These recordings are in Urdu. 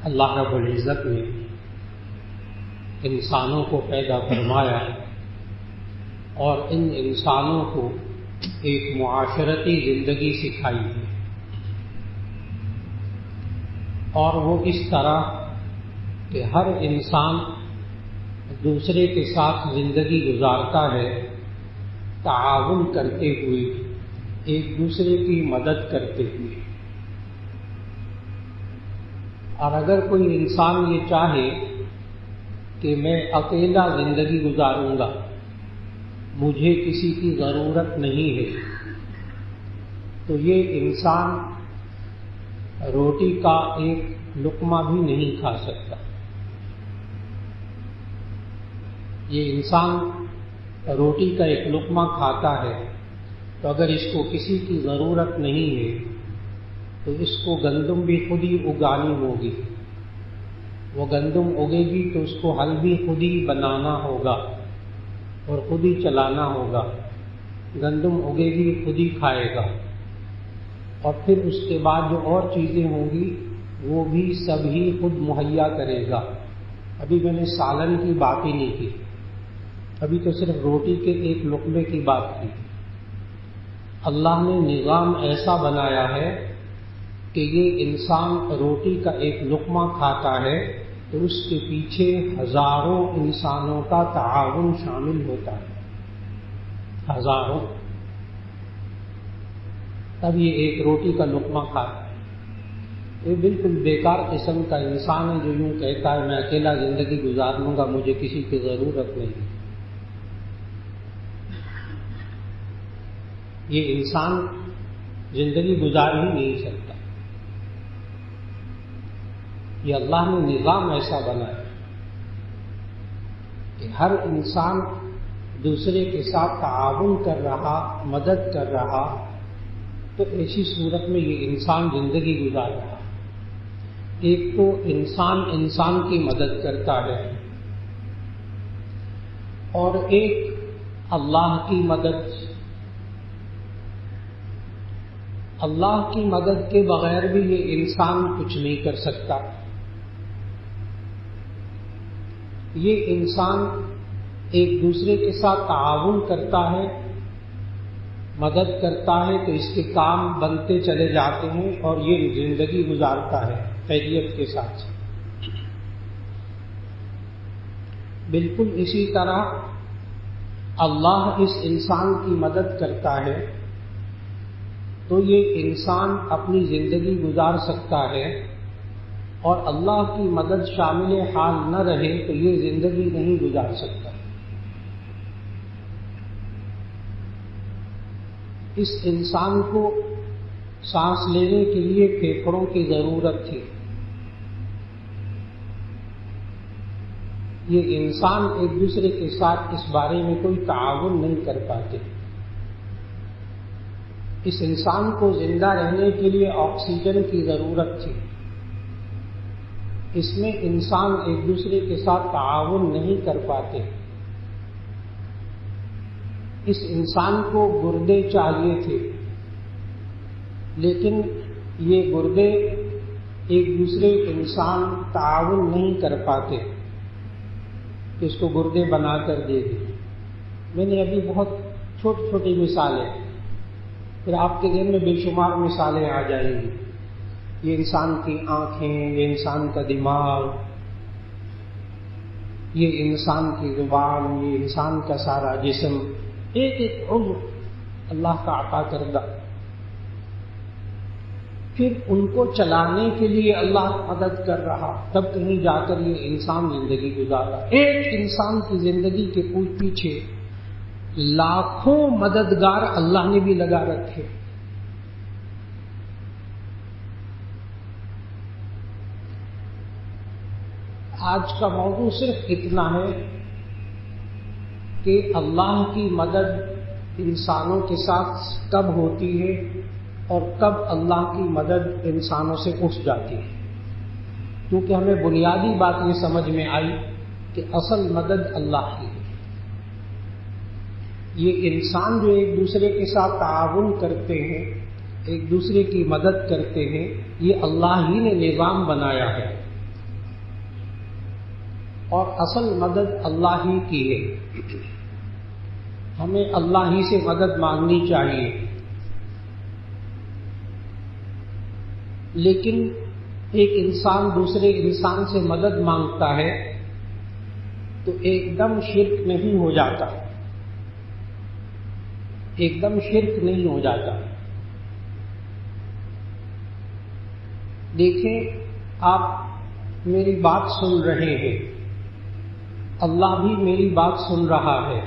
اللہ رب العزت نے انسانوں کو پیدا فرمایا اور ان انسانوں کو ایک معاشرتی زندگی سکھائی ہے، اور وہ اس طرح کہ ہر انسان دوسرے کے ساتھ زندگی گزارتا ہے تعاون کرتے ہوئے، ایک دوسرے کی مدد کرتے ہوئے۔ اور اگر کوئی انسان یہ چاہے کہ میں اکیلا زندگی گزاروں گا، مجھے کسی کی ضرورت نہیں ہے، تو یہ انسان روٹی کا ایک لقمہ بھی نہیں کھا سکتا۔ یہ انسان روٹی کا ایک لقمہ کھاتا ہے تو اگر اس کو کسی کی ضرورت نہیں ہے تو اس کو گندم بھی خود ہی اگانی ہوگی، وہ گندم اگے گی تو اس کو حل بھی خود ہی بنانا ہوگا اور خود ہی چلانا ہوگا، گندم اگے گی خود ہی کھائے گا، اور پھر اس کے بعد جو اور چیزیں ہوں گی وہ بھی سب ہی خود مہیا کرے گا۔ ابھی میں نے سالن کی بات ہی نہیں کی، ابھی تو صرف روٹی کے ایک لقمے کی بات کی۔ اللہ نے نظام ایسا بنایا ہے کہ یہ انسان روٹی کا ایک لقمہ کھاتا ہے تو اس کے پیچھے ہزاروں انسانوں کا تعاون شامل ہوتا ہے، ہزاروں، تب یہ ایک روٹی کا لقمہ کھاتا ہے۔ یہ بالکل بیکار قسم کا انسان ہے جو یوں کہتا ہے میں اکیلا زندگی گزار لوں گا، مجھے کسی کی ضرورت نہیں۔ یہ انسان زندگی گزار ہی نہیں سکتا۔ یہ اللہ نے نظام ایسا بنایا کہ ہر انسان دوسرے کے ساتھ تعاون کر رہا، مدد کر رہا، تو ایسی صورت میں یہ انسان زندگی گزار رہا۔ ایک تو انسان انسان کی مدد کرتا ہے، اور ایک اللہ کی مدد۔ اللہ کی مدد کے بغیر بھی یہ انسان کچھ نہیں کر سکتا۔ یہ انسان ایک دوسرے کے ساتھ تعاون کرتا ہے، مدد کرتا ہے تو اس کے کام بنتے چلے جاتے ہیں اور یہ زندگی گزارتا ہے خیریت کے ساتھ۔ بالکل اسی طرح اللہ اس انسان کی مدد کرتا ہے تو یہ انسان اپنی زندگی گزار سکتا ہے، اور اللہ کی مدد شامل حال نہ رہے تو یہ زندگی نہیں گزار سکتا۔ اس انسان کو سانس لینے کے لیے پھیپھڑوں کی ضرورت تھی، یہ انسان ایک دوسرے کے ساتھ اس بارے میں کوئی تعاون نہیں کر پاتے۔ اس انسان کو زندہ رہنے کے لیے آکسیجن کی ضرورت تھی، اس میں انسان ایک دوسرے کے ساتھ تعاون نہیں کر پاتے۔ اس انسان کو گردے چاہیے تھے، لیکن یہ گردے ایک دوسرے انسان تعاون نہیں کر پاتے کہ اس کو گردے بنا کر دے دے۔ میں نے ابھی بہت چھوٹی چھوٹی مثالیں، پھر آپ کے ذہن میں بے شمار مثالیں آ جائیں گی۔ یہ انسان کی آنکھیں، یہ انسان کا دماغ، یہ انسان کی زبان، یہ انسان کا سارا جسم، ایک ایک عضو اللہ کا عطا کردہ، پھر ان کو چلانے کے لیے اللہ مدد کر رہا، تب کہیں جا کر یہ انسان زندگی گزار رہا۔ ایک انسان کی زندگی کے پیچھے لاکھوں مددگار اللہ نے بھی لگا رکھے۔ آج کا موضوع صرف اتنا ہے کہ اللہ کی مدد انسانوں کے ساتھ کب ہوتی ہے اور کب اللہ کی مدد انسانوں سے اٹھ جاتی ہے، کیونکہ ہمیں بنیادی بات یہ سمجھ میں آئی کہ اصل مدد اللہ کی ہے۔ یہ انسان جو ایک دوسرے کے ساتھ تعاون کرتے ہیں، ایک دوسرے کی مدد کرتے ہیں، یہ اللہ ہی نے نظام بنایا ہے۔ اور اصل مدد اللہ ہی کی ہے، ہمیں اللہ ہی سے مدد مانگنی چاہیے۔ لیکن ایک انسان دوسرے انسان سے مدد مانگتا ہے تو ایک دم شرک نہیں ہو جاتا، ایک دم شرک نہیں ہو جاتا۔ دیکھیں، آپ میری بات سن رہے ہیں، اللہ بھی میری بات سن رہا ہے،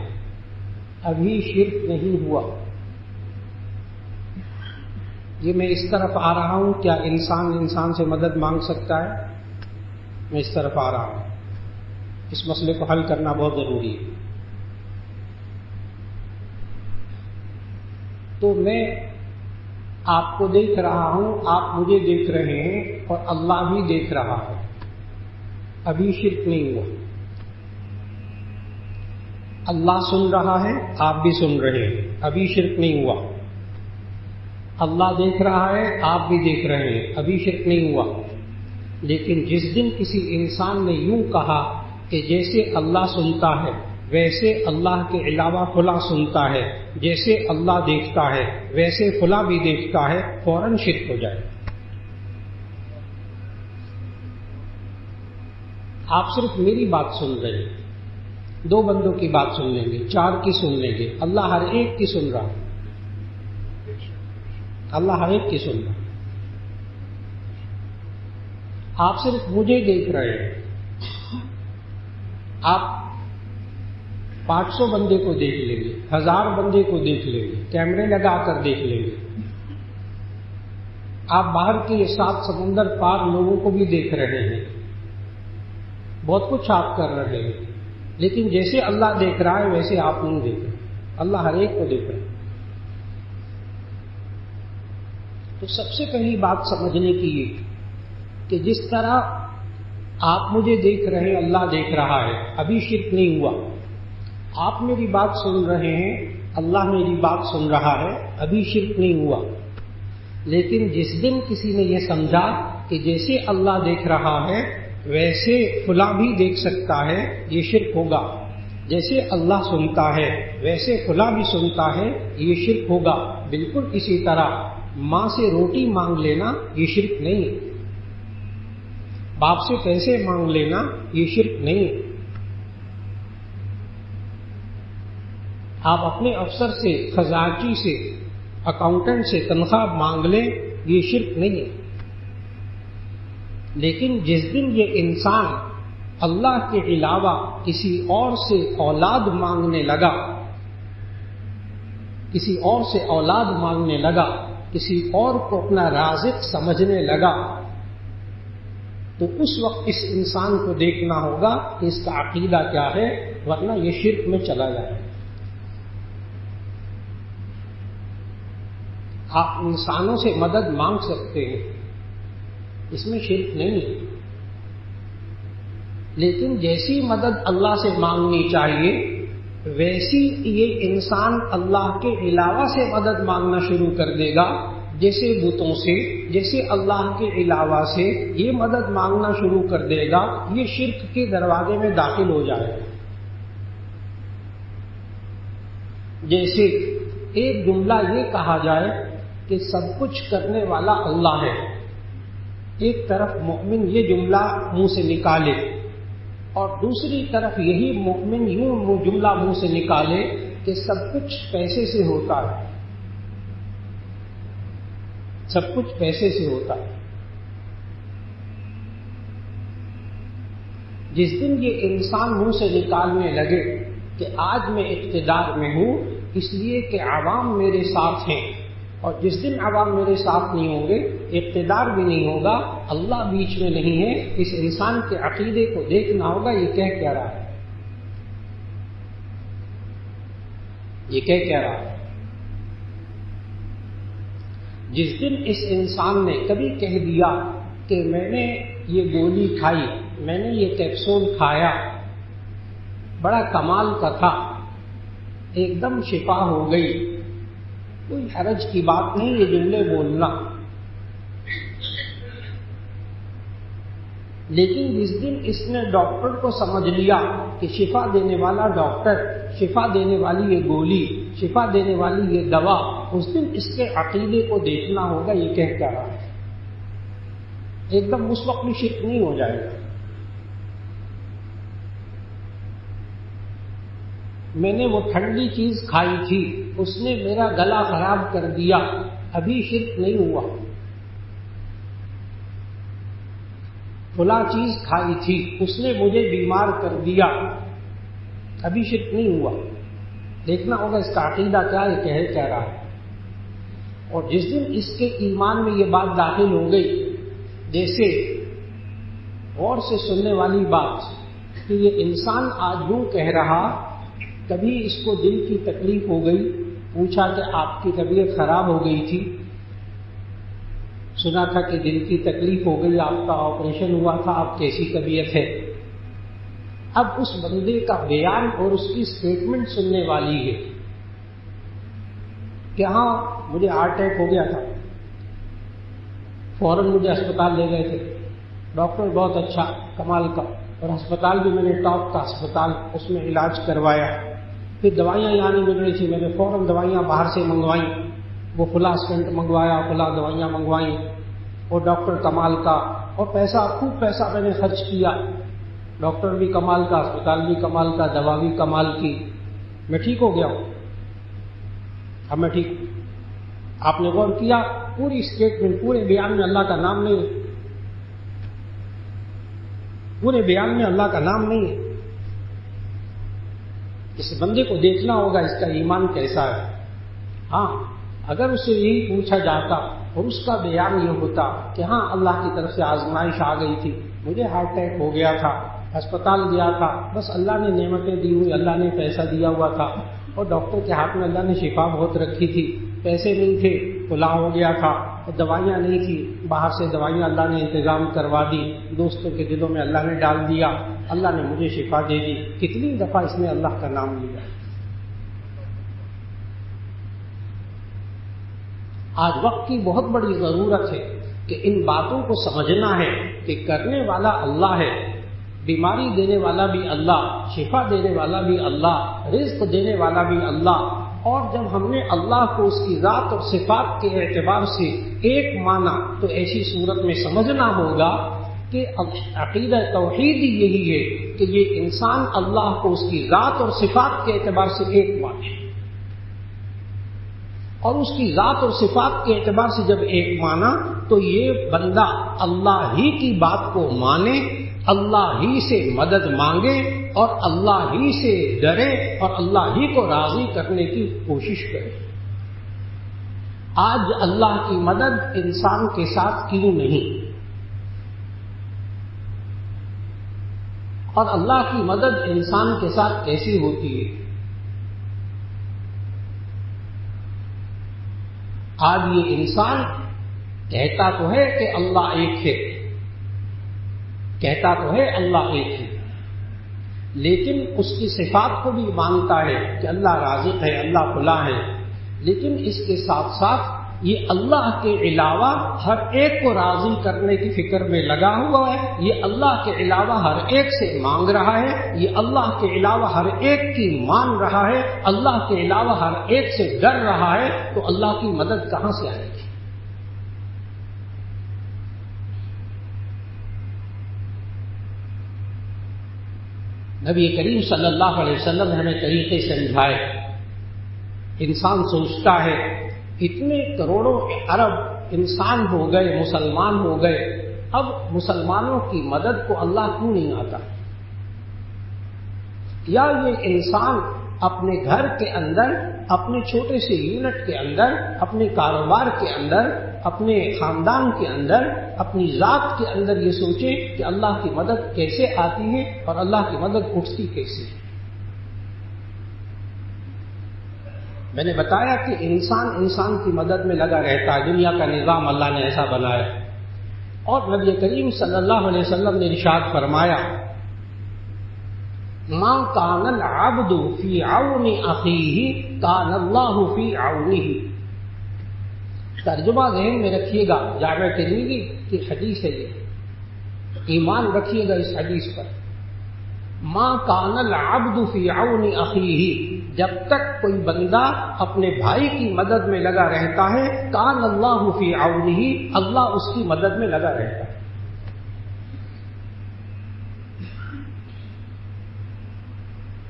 ابھی شرک نہیں ہوا۔ یہ میں اس طرف آ رہا ہوں، کیا انسان انسان سے مدد مانگ سکتا ہے؟ میں اس طرف آ رہا ہوں، اس مسئلے کو حل کرنا بہت ضروری ہے۔ تو میں آپ کو دیکھ رہا ہوں، آپ مجھے دیکھ رہے ہیں، اور اللہ بھی دیکھ رہا ہے، ابھی شرک نہیں ہوا۔ اللہ سن رہا ہے، آپ بھی سن رہے ہیں، ابھی شرک نہیں ہوا۔ اللہ دیکھ رہا ہے، آپ بھی دیکھ رہے ہیں، ابھی شرک نہیں ہوا۔ لیکن جس دن کسی انسان نے یوں کہا کہ جیسے اللہ سنتا ہے ویسے اللہ کے علاوہ فلاں سنتا ہے، جیسے اللہ دیکھتا ہے ویسے فلاں بھی دیکھتا ہے، فوراً شرک ہو جائے۔ آپ صرف میری بات سن رہے ہیں، دو بندوں کی بات سن لیں گے، چار کی سن لیں گے، اللہ ہر ایک کی سن رہا ہے، اللہ ہر ایک کی سن رہا ہے۔ آپ صرف مجھے دیکھ رہے ہیں، آپ 500 بندے کو دیکھ لیں گے، 1000 بندے کو دیکھ لیں گے، کیمرے لگا کر دیکھ لیں گے، آپ باہر کے 7 سمندر پار لوگوں کو بھی دیکھ رہے ہیں، بہت کچھ آپ کر رہے ہیں، لیکن جیسے اللہ دیکھ رہا ہے ویسے آپ نہیں دیکھ رہے، اللہ ہر ایک کو دیکھ رہا ہے۔ تو سب سے پہلی بات سمجھنے کی یہ کہ جس طرح آپ مجھے دیکھ رہے ہیں، اللہ دیکھ رہا ہے، ابھی شرک نہیں ہوا۔ آپ میری بات سن رہے ہیں، اللہ میری بات سن رہا ہے، ابھی شرک نہیں ہوا۔ لیکن جس دن کسی نے یہ سمجھا کہ جیسے اللہ دیکھ رہا ہے ویسے فلاں بھی دیکھ سکتا ہے، یہ شرک ہوگا۔ جیسے اللہ سنتا ہے ویسے فلاں بھی سنتا ہے، یہ شرک ہوگا۔ بالکل اسی طرح ماں سے روٹی مانگ لینا یہ شرک نہیں ہے، باپ سے پیسے مانگ لینا یہ شرک نہیں ہے، آپ اپنے افسر سے، خزانچی سے، اکاؤنٹنٹ سے تنخواہ مانگ لیں، یہ شرک نہیں ہے۔ لیکن جس دن یہ انسان اللہ کے علاوہ کسی اور سے اولاد مانگنے لگا، کسی اور سے اولاد مانگنے لگا، کسی اور کو اپنا رازق سمجھنے لگا، تو اس وقت اس انسان کو دیکھنا ہوگا کہ اس کا عقیدہ کیا ہے، ورنہ یہ شرک میں چلا جائے۔ آپ انسانوں سے مدد مانگ سکتے ہیں، اس میں شرک نہیں ہے، لیکن جیسی مدد اللہ سے مانگنی چاہیے ویسی یہ انسان اللہ کے علاوہ سے مدد مانگنا شروع کر دے گا، جیسے بتوں سے، جیسے اللہ کے علاوہ سے یہ مدد مانگنا شروع کر دے گا، یہ شرک کے دروازے میں داخل ہو جائے گا۔ جیسے ایک جملہ یہ کہا جائے کہ سب کچھ کرنے والا اللہ ہے، ایک طرف مومن یہ جملہ منہ سے نکالے اور دوسری طرف یہی مومن یوں جملہ منہ سے نکالے کہ سب کچھ پیسے سے ہوتا ہے، سب کچھ پیسے سے ہوتا ہے۔ جس دن یہ انسان منہ سے نکالنے لگے کہ آج میں اقتدار میں ہوں اس لیے کہ عوام میرے ساتھ ہیں، اور جس دن عوام میرے ساتھ نہیں ہوں گے، اقتدار بھی نہیں ہوگا، اللہ بیچ میں نہیں ہے، اس انسان کے عقیدے کو دیکھنا ہوگا یہ کہہ کیا رہا ہے، یہ کہہ کیا رہا ہے۔ جس دن اس انسان نے کبھی کہہ دیا کہ میں نے یہ گولی کھائی، میں نے یہ کیپسول کھایا، بڑا کمال کا تھا، ایک دم شفا ہو گئی، کوئی حرج کی بات نہیں یہ جملے بولنا، لیکن جس دن اس نے ڈاکٹر کو سمجھ لیا کہ شفا دینے والا ڈاکٹر، شفا دینے والی یہ گولی، شفا دینے والی یہ دوا، اس دن اس کے عقیدے کو دیکھنا ہوگا یہ کہہ کیا رہا ہے. ایک دم اس وقت بھی شرک نہیں ہو جائے گا. میں نے وہ ٹھنڈی چیز کھائی تھی، اس نے میرا گلا خراب کر دیا، ابھی شرک نہیں ہوا. فلاں چیز کھائی تھی، اس نے مجھے بیمار کر دیا، ابھی شرک نہیں ہوا. دیکھنا ہوگا اس کا عقیدہ کیا ہے، کہہ کیا رہا ہے. اور جس دن اس کے ایمان میں یہ بات داخل ہو گئی، جیسے غور سے سننے والی بات کہ یہ انسان آج یوں کہہ رہا، کبھی اس کو دل کی تکلیف ہو گئی، پوچھا کہ آپ کی طبیعت خراب ہو گئی تھی، سنا تھا کہ دل کی تکلیف ہو گئی، آپ کا آپریشن ہوا تھا، آپ کیسی طبیعت ہے. اب اس بندے کا بیان اور اس کی سٹیٹمنٹ سننے والی ہے کہ ہاں مجھے ہارٹ اٹیک ہو گیا تھا، فوراً مجھے اسپتال لے گئے تھے، ڈاکٹر بہت اچھا کمال کا، اور ہسپتال بھی میں نے ٹاپ کا ہسپتال، اس میں علاج کروایا. پھر دوائیاں یہاں نہیں مل رہی تھی، میں نے فوراً دوائیاں باہر سے منگوائیں، وہ فلاں اسٹنٹ منگوایا، فلاں دوائیاں منگوائیں، اور ڈاکٹر کمال کا، اور پیسہ خوب پیسہ میں نے خرچ کیا، ڈاکٹر بھی کمال کا، اسپتال بھی کمال کا، دوا بھی کمال کی، میں ٹھیک ہو گیا ہوں. اب میں ٹھیک ہوں. آپ نے غور کیا پوری اسٹیٹمنٹ، پورے بیان میں اللہ کا نام نہیں ہے، پورے بیان میں اللہ کا نام نہیں ہے. اس بندے کو دیکھنا ہوگا اس کا ایمان کیسا ہے. ہاں اگر اس سے یہی پوچھا جاتا اور اس کا بیان یہ ہوتا کہ ہاں اللہ کی طرف سے آزمائش آ گئی تھی، مجھے ہارٹ اٹیک ہو گیا تھا، ہسپتال گیا تھا، بس اللہ نے نعمتیں دی ہوئی، اللہ نے پیسہ دیا ہوا تھا، اور ڈاکٹر کے ہاتھ میں اللہ نے شفا بہت رکھی تھی، پیسے نہیں تھے فلاں ہو گیا تھا، اور دوائیاں نہیں تھی، باہر سے دوائیاں اللہ نے انتظام کروا دی، دوستوں کے دلوں میں اللہ نے ڈال دیا، اللہ نے مجھے شفا دے دی. کتنی دفعہ اس نے اللہ کا نام لیا. آج وقت کی بہت بڑی ضرورت ہے کہ ان باتوں کو سمجھنا ہے کہ کرنے والا اللہ ہے، بیماری دینے والا بھی اللہ، شفا دینے والا بھی اللہ، رزق دینے والا بھی اللہ. اور جب ہم نے اللہ کو اس کی ذات اور صفات کے اعتبار سے ایک مانا تو ایسی صورت میں سمجھنا ہوگا کہ عقیدہ توحید یہی ہے کہ یہ انسان اللہ کو اس کی ذات اور صفات کے اعتبار سے ایک مانے، اور اس کی ذات اور صفات کے اعتبار سے جب ایک مانا تو یہ بندہ اللہ ہی کی بات کو مانے، اللہ ہی سے مدد مانگے، اور اللہ ہی سے ڈرے، اور اللہ ہی کو راضی کرنے کی کوشش کرے. آج اللہ کی مدد انسان کے ساتھ کیوں نہیں؟ اور اللہ کی مدد انسان کے ساتھ کیسی ہوتی ہے؟ آج یہ انسان کہتا تو ہے کہ اللہ ایک ہے، کہتا تو ہے اللہ ایک ہے، لیکن اس کی صفات کو بھی مانتا ہے کہ اللہ رازق ہے، اللہ فلاں ہے، لیکن اس کے ساتھ ساتھ یہ اللہ کے علاوہ ہر ایک کو راضی کرنے کی فکر میں لگا ہوا ہے، یہ اللہ کے علاوہ ہر ایک سے مانگ رہا ہے، یہ اللہ کے علاوہ ہر ایک کی مان رہا ہے، اللہ کے علاوہ ہر ایک سے ڈر رہا ہے. تو اللہ کی مدد کہاں سے آئے گی؟ نبی کریم صلی اللہ علیہ وسلم نے ہمیں طریقے سمجھائے. انسان سوچتا ہے اتنے کروڑوں ارب انسان ہو گئے، مسلمان ہو گئے، اب مسلمانوں کی مدد کو اللہ کیوں نہیں آتا؟ یا یہ انسان اپنے گھر کے اندر، اپنے چھوٹے سے یونٹ کے اندر، اپنے کاروبار کے اندر، اپنے خاندان کے اندر، اپنی ذات کے اندر یہ سوچے کہ اللہ کی مدد کیسے آتی ہے اور اللہ کی مدد اٹھتی کیسے ہے. میں نے بتایا کہ انسان کی مدد میں لگا رہتا ہے، دنیا کا نظام اللہ نے ایسا بنایا. اور نبی کریم صلی اللہ علیہ وسلم نے ارشاد فرمایا ما کان العبد فی عون اخیہ کان اللہ فی عونہ. ترجمہ ذہن میں رکھیے گا، جامع ترمذی کی حدیث ہے یہ. ایمان رکھیے گا اس حدیث پر، ما کان العبد فی عون اخیہ، جب تک کوئی بندہ اپنے بھائی کی مدد میں لگا رہتا ہے، کان اللہ فی عونہ، اللہ اس کی مدد میں لگا رہتا ہے۔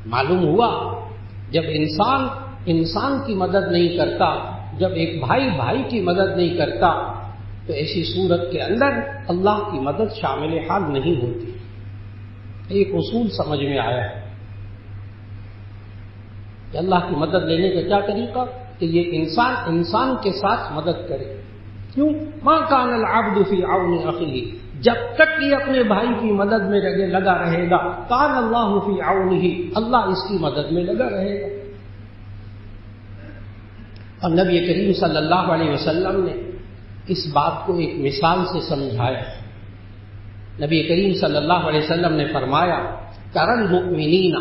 معلوم ہوا جب انسان کی مدد نہیں کرتا، جب ایک بھائی کی مدد نہیں کرتا، تو ایسی صورت کے اندر اللہ کی مدد شامل حال نہیں ہوتی۔ ایک اصول سمجھ میں آیا ہے کہ اللہ کی مدد لینے کا کیا طریقہ، کہ یہ انسان کے ساتھ مدد کرے۔ کیوں؟ ما کان العبد فی عون اخیہ، جب تک یہ اپنے بھائی کی مدد میں لگا رہے گا، کان اللہ فی عونہ، اللہ اس کی مدد میں لگا رہے گا۔ اور نبی کریم صلی اللہ علیہ وسلم نے اس بات کو ایک مثال سے سمجھایا۔ نبی کریم صلی اللہ علیہ وسلم نے فرمایا، تری المؤمنین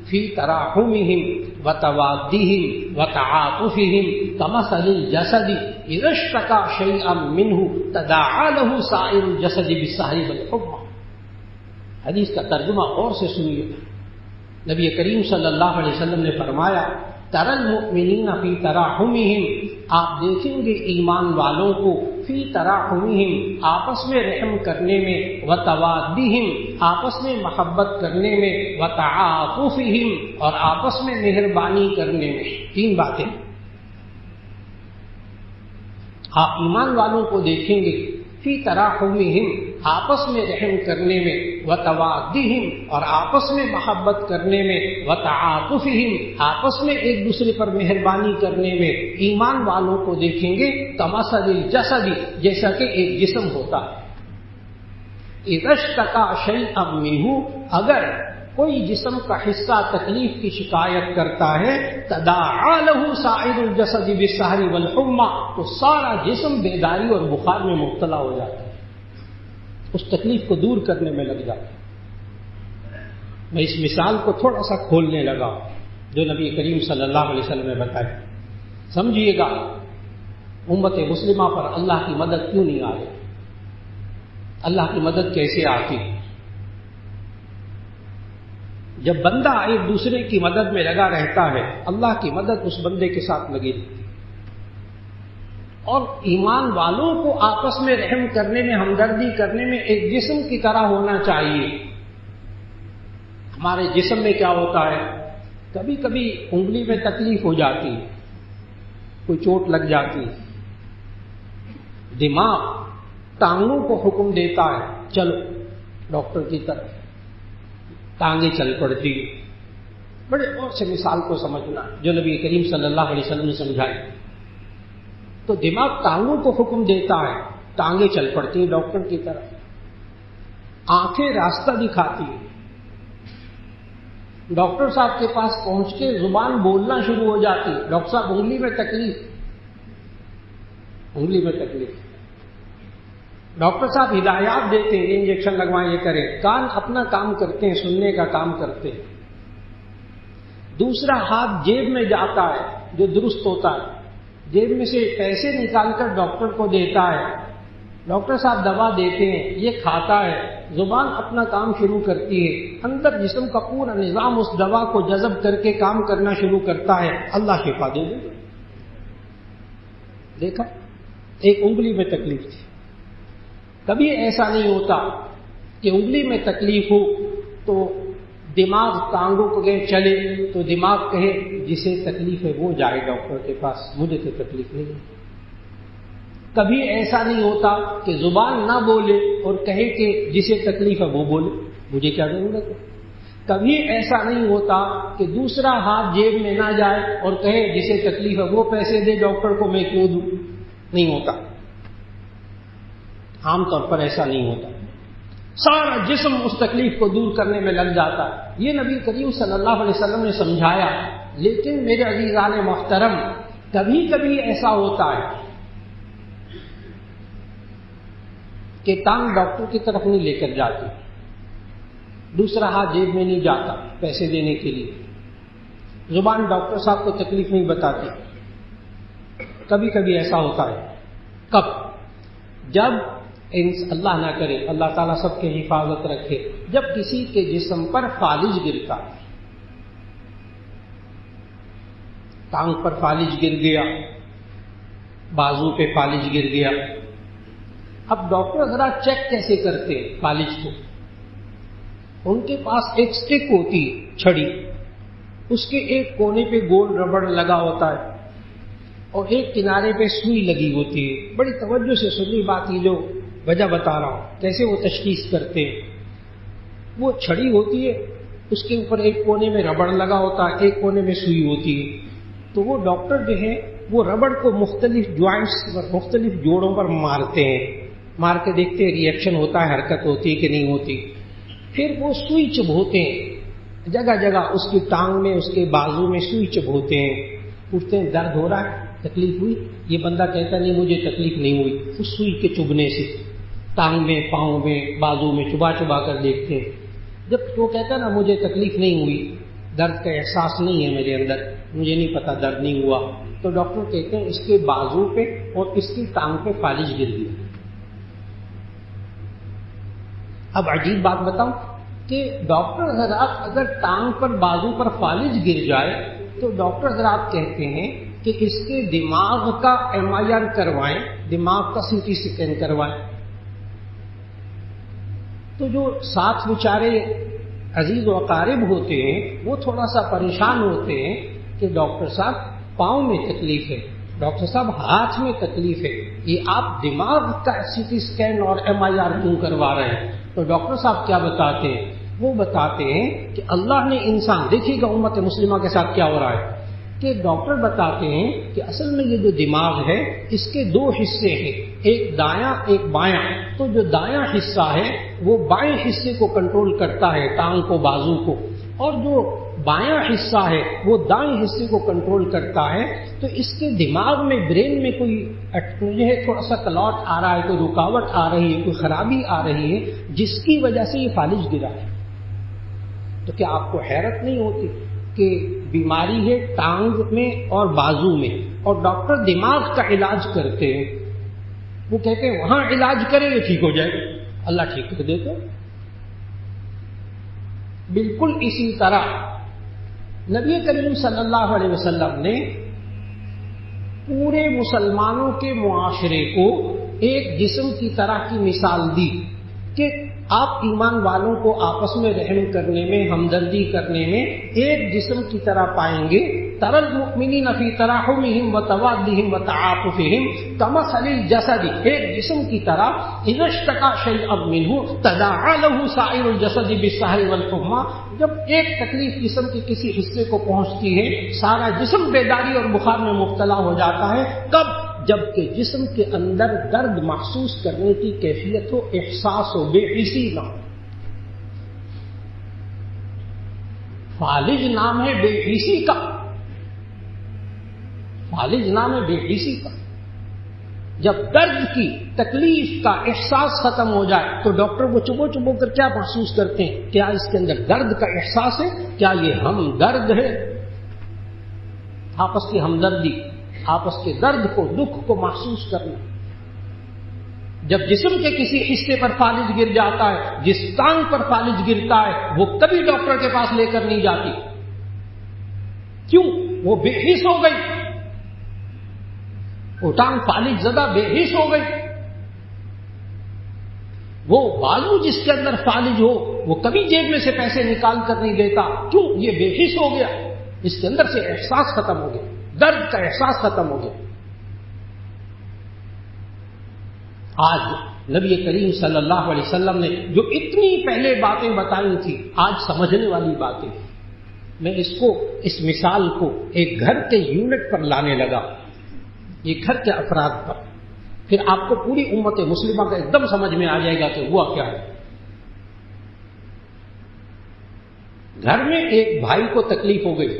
فی تراحمہم وتوادہم وتعاطفہم کمثل الجسد اذا اشتکا شیئا منہ تداعی لہ سائر الجسد بالسہر والحمى۔ حدیث کا ترجمہ غور سے سنیے۔ نبی کریم صلی اللہ علیہ وسلم نے فرمایا، تری المؤمنین فی تراحمہم، آپ دیکھیں گے ایمان والوں کو، فی تراحمہم، آپس میں رحم کرنے میں، وتوادہم، آپس میں محبت کرنے میں، وتعاطفہم، اور آپس میں مہربانی کرنے میں۔ تین باتیں آپ ایمان والوں کو دیکھیں گے، فی تراحمہم، آپس میں رحم کرنے میں، وتوادہم، اور آپس میں محبت کرنے میں، وتعاطفہم، آپس میں ایک دوسرے پر مہربانی کرنے میں۔ ایمان والوں کو دیکھیں گے کمثل الجسد، جیسا کہ ایک جسم ہوتا ہے، اذا اشتکا شیئا منہ، اگر کوئی جسم کا حصہ تکلیف کی شکایت کرتا ہے، تداعی لہ سائر الجسد بالسہر والحمى، تو سارا جسم بیداری اور بخار میں مبتلا ہو جاتا ہے، اس تکلیف کو دور کرنے میں لگ جاتا ہے۔ میں اس مثال کو تھوڑا سا کھولنے لگا جو نبی کریم صلی اللہ علیہ وسلم نے بتائی، سمجھیے گا امت مسلمہ پر اللہ کی مدد کیوں نہیں آ رہی، اللہ کی مدد کیسے آتی۔ جب بندہ ایک دوسرے کی مدد میں لگا رہتا ہے، اللہ کی مدد اس بندے کے ساتھ لگی رہتی ہے۔ اور ایمان والوں کو آپس میں رحم کرنے میں، ہمدردی کرنے میں ایک جسم کی طرح ہونا چاہیے۔ ہمارے جسم میں کیا ہوتا ہے، کبھی کبھی انگلی میں تکلیف ہو جاتی ہے، کوئی چوٹ لگ جاتی ہے، دماغ ٹانگوں کو حکم دیتا ہے چلو ڈاکٹر کی طرف، ٹانگیں چل پڑتی۔ بڑے اور سے مثال کو سمجھنا جو نبی کریم صلی اللہ علیہ وسلم نے سمجھائی۔ تو دماغ ٹانگوں کو حکم دیتا ہے، ٹانگیں چل پڑتی ہیں ڈاکٹر کی طرف، آنکھیں راستہ دکھاتی ہیں، ڈاکٹر صاحب کے پاس پہنچ کے زبان بولنا شروع ہو جاتی، ڈاکٹر صاحب انگلی میں تکلیف، ڈاکٹر صاحب ہدایات دیتے ہیں، یہ انجیکشن لگوائیں، یہ کریں، کان اپنا کام کرتے ہیں، سننے کا کام کرتے ہیں۔ دوسرا ہاتھ جیب میں جاتا ہے جو درست ہوتا ہے، جیب میں سے پیسے نکال کر ڈاکٹر کو دیتا ہے، ڈاکٹر صاحب دوا دیتے ہیں، یہ کھاتا ہے، زبان اپنا کام شروع کرتی ہے، اندر جسم کا پورا نظام اس دوا کو جذب کر کے کام کرنا شروع کرتا ہے، اللہ شفا دے دے۔ دیکھا، ایک انگلی میں تکلیف تھی۔ کبھی ایسا نہیں ہوتا کہ انگلی میں تکلیف ہو تو دماغ ٹانگوں کو کہے چلے، تو دماغ کہے جسے تکلیف ہے وہ جائے ڈاکٹر کے پاس، مجھے تو تکلیف نہیں ہے۔ کبھی ایسا نہیں ہوتا کہ زبان نہ بولے اور کہے کہ جسے تکلیف ہے وہ بولے، مجھے کیا ضرورت ہے۔ کبھی ایسا نہیں ہوتا کہ دوسرا ہاتھ جیب میں نہ جائے اور کہے جسے تکلیف ہے وہ پیسے دے ڈاکٹر کو، میں کیوں دوں، نہیں ہوتا، عام طور پر ایسا نہیں ہوتا۔ سارا جسم اس تکلیف کو دور کرنے میں لگ جاتا ہے۔ یہ نبی کریم صلی اللہ علیہ وسلم نے سمجھایا۔ لیکن میرے عزیزان محترم، کبھی کبھی ایسا ہوتا ہے کہ ٹانگ ڈاکٹر کی طرف نہیں لے کر جاتی، دوسرا ہاتھ جیب میں نہیں جاتا پیسے دینے کے لیے، زبان ڈاکٹر صاحب کو تکلیف نہیں بتاتی۔ کبھی کبھی ایسا ہوتا ہے، کب؟ جب اللہ نہ کرے، اللہ تعالیٰ سب کی حفاظت رکھے، جب کسی کے جسم پر فالج گرتا ہے، ٹانگ پر فالج گر گیا، بازو پہ فالج گر گیا، اب ڈاکٹر ذرا چیک کیسے کرتے ہیں فالج کو؟ ان کے پاس ایک سٹک ہوتی ہے، چھڑی، اس کے ایک کونے پہ گول ربڑ لگا ہوتا ہے اور ایک کنارے پہ سوئی لگی ہوتی ہے۔ بڑی توجہ سے سنی بات، یہ جو وجہ بتا رہا ہوں کیسے وہ تشخیص کرتے ہیں۔ وہ چھڑی ہوتی ہے، اس کے اوپر ایک کونے میں ربڑ لگا ہوتا ہے، ایک کونے میں سوئی ہوتی ہے، تو وہ ڈاکٹر جو ہے وہ ربڑ کو مختلف جوائنٹس پر، مختلف جوڑوں پر مارتے ہیں، مار کے دیکھتے ہیں ری ایکشن ہوتا ہے، حرکت ہوتی ہے کہ نہیں ہوتی، پھر وہ سوئی چبھوتے ہیں جگہ جگہ، اس کی ٹانگ میں، اس کے بازو میں سوئی چبھوتے ہیں، پوچھتے ہیں درد ہو رہا ہے، تکلیف ہوئی؟ یہ بندہ کہتا نہیں مجھے تکلیف نہیں ہوئی، اس سوئی کے چبھنے سے ٹانگ میں، پاؤں میں، بازو میں چبا چبا کر دیکھتے ہیں۔ جب وہ کہتا ہے نا مجھے تکلیف نہیں ہوئی، درد کا احساس نہیں ہے میرے اندر، مجھے نہیں پتا درد نہیں ہوا، تو ڈاکٹر کہتے ہیں اس کے بازو پہ اور اس کی ٹانگ پہ فالج گر گیا۔ اب عجیب بات بتاؤں کہ ڈاکٹر حضرات اگر ٹانگ پر، بازو پر فالج گر جائے تو ڈاکٹر حضرات کہتے ہیں کہ اس کے دماغ کا MRI کروائیں، دماغ کا CT سکین کروائیں۔ تو جو ساتھ بیچارے عزیز و اقارب ہوتے ہیں وہ تھوڑا سا پریشان ہوتے ہیں کہ ڈاکٹر صاحب پاؤں میں تکلیف ہے، ڈاکٹر صاحب ہاتھ میں تکلیف ہے، یہ آپ دماغ کا CT سکین اور MRI کیوں کروا رہے ہیں؟ تو ڈاکٹر صاحب کیا بتاتے ہیں؟ وہ بتاتے ہیں کہ اللہ نے انسان، دیکھیے گا امت مسلمہ کے ساتھ کیا ہو رہا ہے، کہ ڈاکٹر بتاتے ہیں کہ اصل میں یہ جو دماغ ہے اس کے دو حصے ہیں، ایک دایاں ایک بایاں، تو جو دایاں حصہ ہے وہ بائیں حصے کو کنٹرول کرتا ہے، ٹانگ کو، بازو کو، اور جو بایاں حصہ ہے وہ دائیں حصے کو کنٹرول کرتا ہے۔ تو اس کے دماغ میں، برین میں کوئی جو ہے تھوڑا سا کلاٹ آ رہا ہے، کوئی رکاوٹ آ رہی ہے، کوئی خرابی آ رہی ہے جس کی وجہ سے یہ فالج گرا ہے۔ تو کیا آپ کو حیرت نہیں ہوتی کہ بیماری ہے ٹانگ میں اور بازو میں، اور ڈاکٹر دماغ کا علاج کرتے ہیں، وہ کہتے ہیں وہاں علاج کریں یہ ٹھیک ہو جائے، اللہ ٹھیک کر دیتے۔ بالکل اسی طرح نبی کریم صلی اللہ علیہ وسلم نے پورے مسلمانوں کے معاشرے کو ایک جسم کی طرح کی مثال دی کہ آپ ایمان والوں کو آپس میں رحم کرنے میں، ہمدردی کرنے میں ایک جسم کی طرح پائیں گے۔ تری المؤمنین فی تراحمہم وتوادہم وتعاطفہم کمثل الجسد، ایک جسم کی طرح اذا اشتکا شیئا منہ تداعی لہ سائر الجسد بالسہر والحمى، جب ایک تکلیف جسم کے کسی حصے کو پہنچتی ہے سارا جسم بیداری اور بخار میں مبتلا ہو جاتا ہے۔ کب؟ جبکہ جسم کے اندر درد محسوس کرنے کی کیفیت ہو، احساس ہو، بے حسی نہ ہو۔ فالج نام ہے بے حسی کا، فالج نام ہے بے حسی کا۔ جب درد کی، تکلیف کا احساس ختم ہو جائے تو ڈاکٹر کو چبو چبو کر کیا محسوس کرتے ہیں؟ کیا اس کے اندر درد کا احساس ہے؟ کیا یہ ہمدرد ہے؟ آپس کی ہمدردی، آپس کے درد کو، دکھ کو محسوس کرنا۔ جب جسم کے کسی حصے پر فالج گر جاتا ہے، جس ٹانگ پر فالج گرتا ہے وہ کبھی ڈاکٹر کے پاس لے کر نہیں جاتی، کیوں؟ وہ بے حس ہو گئی، وہ ٹانگ فالج زدہ بے حس ہو گئی۔ وہ بازو جس کے اندر فالج ہو وہ کبھی جیب میں سے پیسے نکال کر نہیں دیتا، کیوں؟ یہ بے حس ہو گیا، اس کے اندر سے احساس ختم ہو گیا، درد کا احساس ختم ہو گیا۔ آج نبی کریم صلی اللہ علیہ وسلم نے جو اتنی پہلے باتیں بتائی تھی آج سمجھنے والی باتیں، میں اس مثال کو ایک گھر کے یونٹ پر لانے لگا، یہ گھر کے افراد پر، پھر آپ کو پوری امت مسلمہ کا ایک دم سمجھ میں آ جائے گا کہ ہوا کیا ہے۔ گھر میں ایک بھائی کو تکلیف ہو گئی،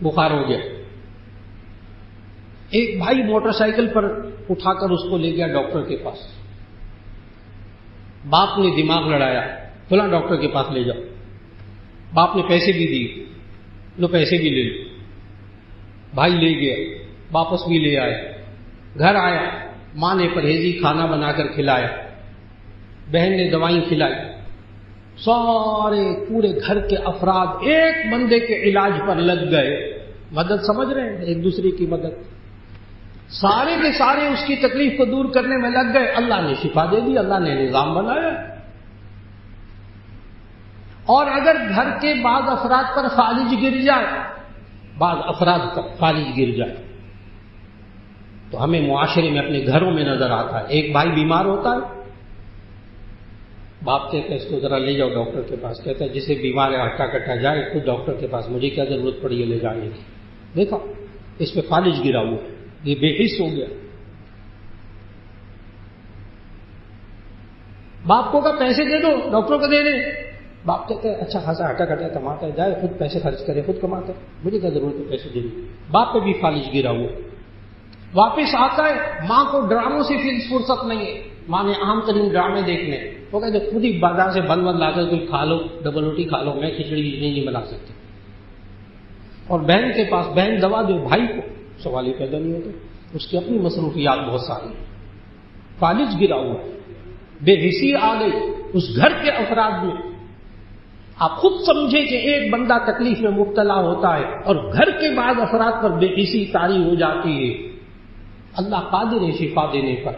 بخار ہو گیا، ایک بھائی موٹر سائیکل پر اٹھا کر اس کو لے گیا ڈاکٹر کے پاس۔ باپ نے دماغ لڑایا، فلاں ڈاکٹر کے پاس لے جاؤ، باپ نے پیسے بھی دیے، لو پیسے بھی لے لو، بھائی لے گیا، واپس بھی لے آئے، گھر آیا، ماں نے پرہیزی کھانا بنا کر کھلایا، بہن نے دوائیں کھلائی، سارے پورے گھر کے افراد ایک بندے کے علاج پر لگ گئے. مدد سمجھ رہے ہیں، ایک دوسرے کی مدد. سارے کے سارے اس کی تکلیف کو دور کرنے میں لگ گئے. اللہ نے شفا دے دی، اللہ نے نظام بنایا. اور اگر گھر کے بعض افراد پر فالج گر جائے، بعض افراد پر فالج گر جائے، تو ہمیں معاشرے میں اپنے گھروں میں نظر آتا ہے. ایک بھائی بیمار ہوتا ہے، باپ کہتے ہیں اس کو ذرا لے جاؤ ڈاکٹر کے پاس. کہتا ہے جسے بیمار ہے ہٹا کٹا جائے خود ڈاکٹر کے پاس، مجھے کیا ضرورت پڑی ہے لے جانے کی. دیکھا اس پہ فالج گرا ہوا، یہ بے حس ہو گیا. باپ کو کہا پیسے دے دو، ڈاکٹر کو دے دیں. باپ کہتے ہیں اچھا خاصا ہٹا کٹا کماتا ہے، جائے خود پیسے خرچ کرے، خود کماتا ہے، مجھے کیا ضرورت ہے پیسے دینے. باپ پہ بھی فالج گرا ہوا. واپس آتا ہے، ماں کو ڈراموں سے فرصت نہیں ہے. ماں نے عام ترین ڈرامے دیکھنے، وہ کہتے خود ہی بازار سے بند لا کر کوئی کھا لو، ڈبل روٹی کھا لو، میں کھچڑی نہیں بنا سکتی. اور بہن کے پاس بہن دوا دے بھائی کو، سوال ہی پیدا نہیں ہوتا. اس کی اپنی مصروفیات بہت ساری. فالج گرا ہوا، بے حسی آ گئی اس گھر کے افراد میں. آپ خود سمجھے کہ ایک بندہ تکلیف میں مبتلا ہوتا ہے اور گھر کے بعد افراد پر بے حسی طاری ہو جاتی ہے. اللہ قادر ہے شفا دینے پر،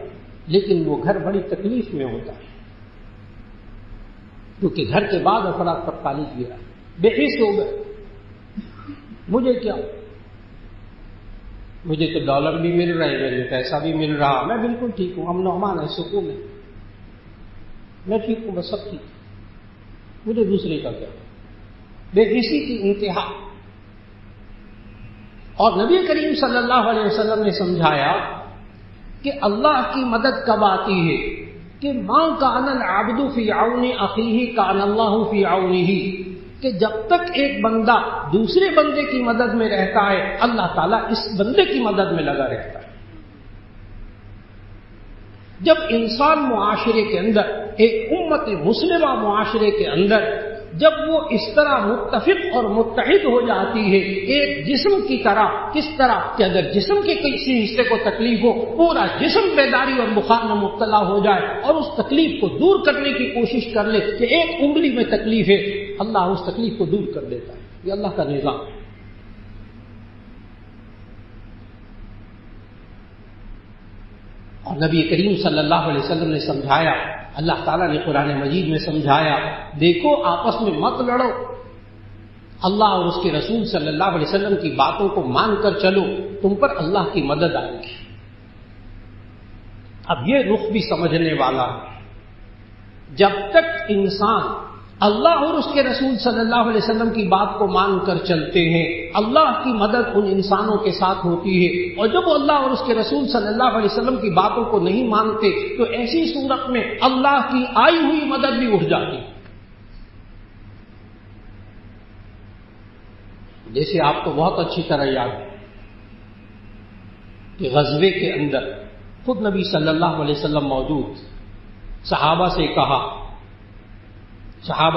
لیکن وہ گھر بڑی تکلیف میں ہوتا ہے کیونکہ گھر کے بعد افراد پر فالج گرا، بے حس ہو گئے. مجھے کیا، مجھے تو ڈالر بھی مل رہے، مجھے پیسہ بھی مل رہا، میں بالکل ٹھیک ہوں، امن و امان ہے، سکون ہے، میں ٹھیک ہوں، بس سب ٹھیک، مجھے دوسرے کا کیا. بے حسی کی انتہا. اور نبی کریم صلی اللہ علیہ وسلم نے سمجھایا کہ اللہ کی مدد کب آتی ہے کہ ماں کان العبد فی عون اخیہ کان اللہ فی عونہ، کہ جب تک ایک بندہ دوسرے بندے کی مدد میں رہتا ہے اللہ تعالیٰ اس بندے کی مدد میں لگا رہتا ہے. جب انسان معاشرے کے اندر، ایک امت مسلمہ معاشرے کے اندر جب وہ اس طرح متفق اور متحد ہو جاتی ہے ایک جسم کی طرح، کس طرح کہ اگر جسم کے کسی حصے کو تکلیف ہو پورا جسم بیداری اور بخار میں مبتلا ہو جائے اور اس تکلیف کو دور کرنے کی کوشش کر لے کہ ایک انگلی میں تکلیف ہے، اللہ اس تکلیف کو دور کر دیتا ہے. یہ اللہ کا نظام ہے. اور نبی کریم صلی اللہ علیہ وسلم نے سمجھایا، اللہ تعالیٰ نے قرآن مجید میں سمجھایا، دیکھو آپس میں مت لڑو، اللہ اور اس کے رسول صلی اللہ علیہ وسلم کی باتوں کو مان کر چلو، تم پر اللہ کی مدد آئے گی. اب یہ رخ بھی سمجھنے والا ہے، جب تک انسان اللہ اور اس کے رسول صلی اللہ علیہ وسلم کی بات کو مان کر چلتے ہیں اللہ کی مدد ان انسانوں کے ساتھ ہوتی ہے. اور جب وہ اللہ اور اس کے رسول صلی اللہ علیہ وسلم کی باتوں کو نہیں مانتے تو ایسی صورت میں اللہ کی آئی ہوئی مدد بھی اٹھ جاتی. جیسے آپ کو بہت اچھی طرح یاد ہے کہ غزوے کے اندر خود نبی صلی اللہ علیہ وسلم موجود، صحابہ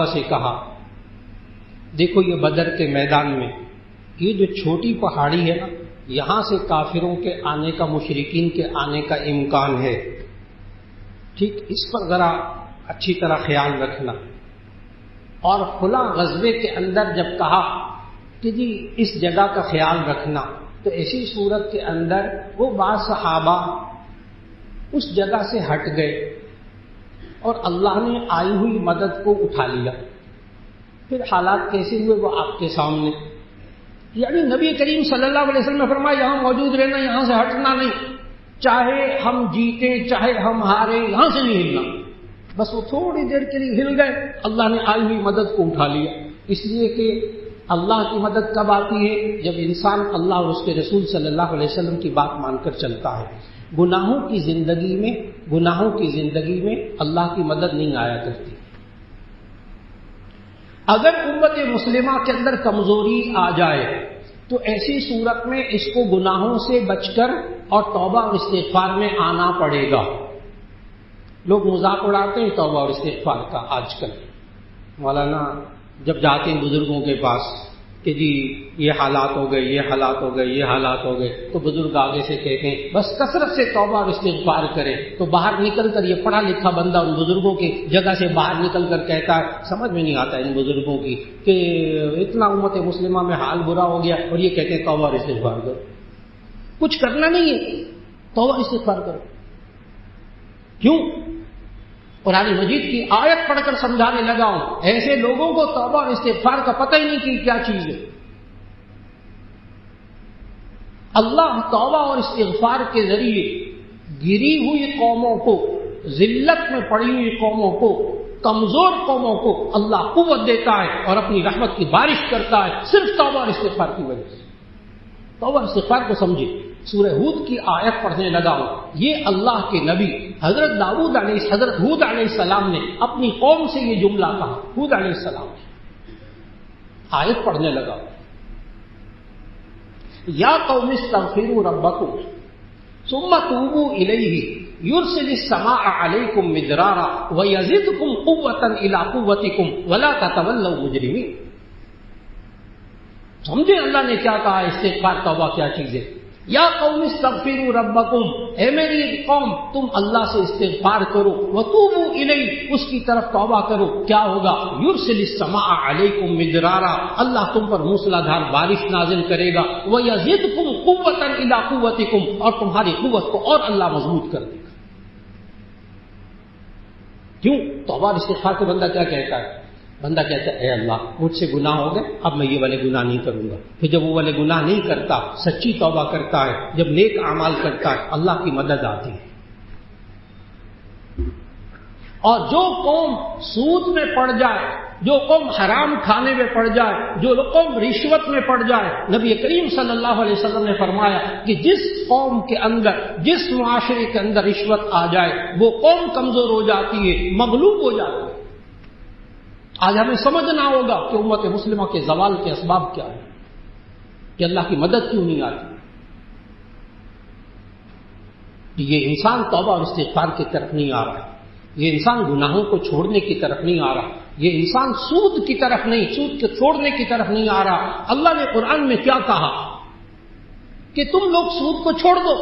سے کہا دیکھو یہ بدر کے میدان میں یہ جو چھوٹی پہاڑی ہے نا، یہاں سے کافروں کے آنے کا، مشرکین کے آنے کا امکان ہے، ٹھیک، اس پر ذرا اچھی طرح خیال رکھنا. اور فلاں غزوے کے اندر جب کہا کہ جی اس جگہ کا خیال رکھنا، تو ایسی صورت کے اندر وہ بعض صحابہ اس جگہ سے ہٹ گئے اور اللہ نے آئی ہوئی مدد کو اٹھا لیا. پھر حالات کیسے ہوئے وہ آپ کے سامنے. یعنی نبی کریم صلی اللہ علیہ وسلم نے فرمایا یہاں موجود رہنا، یہاں سے ہٹنا نہیں، چاہے ہم جیتے چاہے ہم ہارے، یہاں سے نہیں ہلنا. بس وہ تھوڑی دیر کے لیے ہل گئے، اللہ نے آئی ہوئی مدد کو اٹھا لیا. اس لیے کہ اللہ کی مدد کب آتی ہے؟ جب انسان اللہ اور اس کے رسول صلی اللہ علیہ وسلم کی بات مان کر چلتا ہے. گناہوں کی زندگی میں اللہ کی مدد نہیں آیا کرتی. اگر امت مسلمہ کے اندر کمزوری آ جائے تو ایسی صورت میں اس کو گناہوں سے بچ کر اور توبہ اور استغفار میں آنا پڑے گا. لوگ مذاق اڑاتے ہیں توبہ اور استغفار کا. آج کل مولانا جب جاتے ہیں بزرگوں کے پاس کہ جی یہ حالات ہو گئے، یہ حالات ہو گئے، یہ حالات ہو گئے، تو بزرگ آگے سے کہتے ہیں بس کثرت سے توبہ اور استغفار کریں. تو باہر نکل کر یہ پڑھا لکھا بندہ ان بزرگوں کی جگہ سے باہر نکل کر کہتا ہے سمجھ میں نہیں آتا ان بزرگوں کی کہ اتنا امت مسلمہ میں حال برا ہو گیا اور یہ کہتے ہیں توبہ اور استغفار کرو. کچھ کرنا نہیں ہے، توبہ استغفار کرو. کیوں؟ قرآن مجید کی آیت پڑھ کر سمجھانے لگا ہوں. ایسے لوگوں کو توبہ اور استغفار کا پتہ ہی نہیں کہ کیا چیز ہے. اللہ توبہ اور استغفار کے ذریعے گری ہوئی قوموں کو، ذلت میں پڑی ہوئی قوموں کو، کمزور قوموں کو اللہ قوت دیتا ہے اور اپنی رحمت کی بارش کرتا ہے صرف توبہ اور استغفار کی وجہ سے. توبہ اور استغفار کو سمجھے. سورہ ہود کی آیت پڑھنے لگا ہوں. یہ اللہ کے نبی حضرت ہود علیہ السلام نے اپنی قوم سے یہ جملہ کہا. ہود علیہ السلام آیت پڑھنے لگا ہوں. یا قوم استغفروا ربکم ثم توبوا الیہ یرسل السماء علیکم مدرارا ویزدکم قوة الی قوتکم ولا تتولوا مجرمین. سمجھے اللہ نے کیا کہا؟ استغفار توبہ کیا چیز ہے. یا قوم استغفروا ربکم، اے میری قوم تم اللہ سے استغفار کرو، وتوبوا الیہ اس کی طرف توبہ کرو. کیا ہوگا؟ یرسل السماء علیکم مدرارا، اللہ تم پر موسلادھار بارش نازل کرے گا. ویزدکم قوة الی قوتکم، اور تمہاری قوت کو اور اللہ مضبوط کر دے گا. کیوں؟ توبہ اور استغفار کو بندہ کیا کہتا ہے؟ بندہ کہتا ہے اے اللہ مجھ سے گناہ ہو گئے، اب میں یہ والے گناہ نہیں کروں گا. پھر جب وہ والے گناہ نہیں کرتا، سچی توبہ کرتا ہے، جب نیک اعمال کرتا ہے، اللہ کی مدد آتی ہے. اور جو قوم سود میں پڑ جائے، جو قوم حرام کھانے میں پڑ جائے، جو قوم رشوت میں پڑ جائے، نبی کریم صلی اللہ علیہ وسلم نے فرمایا کہ جس قوم کے اندر، جس معاشرے کے اندر رشوت آ جائے وہ قوم کمزور ہو جاتی ہے، مغلوب ہو جاتی ہے. آج ہمیں سمجھنا ہوگا کہ امت مسلمہ کے زوال کے اسباب کیا ہیں، کہ اللہ کی مدد کیوں نہیں آتی. یہ انسان توبہ اور استغفار کی طرف نہیں آ رہا، یہ انسان گناہوں کو چھوڑنے کی طرف نہیں آ رہا، یہ انسان سود کی طرف نہیں، سود کے چھوڑنے کی طرف نہیں آ رہا. اللہ نے قرآن میں کیا کہا کہ تم لوگ سود کو چھوڑ دو.